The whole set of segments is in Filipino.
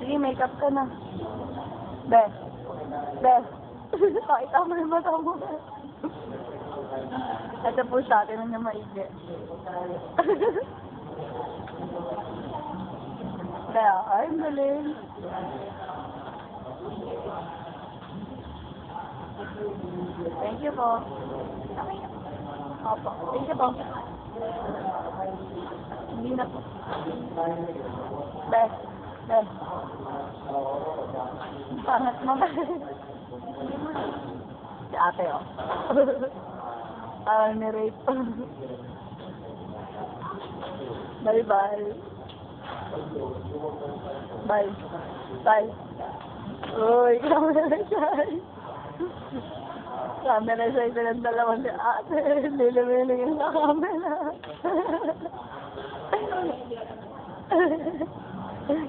Sige, makeup ka na. Be. Be. Pakita mo yung mata mo. Ito po siya, tinan niya maigi. Kaya, ay, ang galing. Thank you po. Opo. Thank you po. Hindi na po. Bes. Bes. Pangat mo ba? Si ate, oh. Parang ni-rape. Bye-bye. Bye. Bye. Uy, camera shy. Camera shy na ng dalawang si ate. Nilimiling sa camera.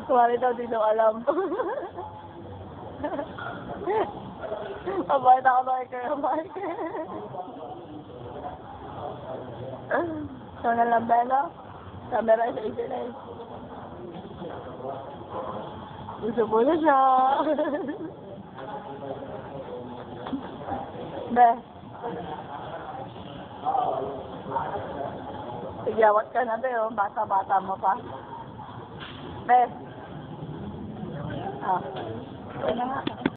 Kumari daw dito alam. Mabait ako Michael. So na lang Bella. Camera sa isa na gusto mo na siya. Be. Sigyawat ka na, Be, oh. Bata-bata mo pa. Be. Ah. Ito na nga.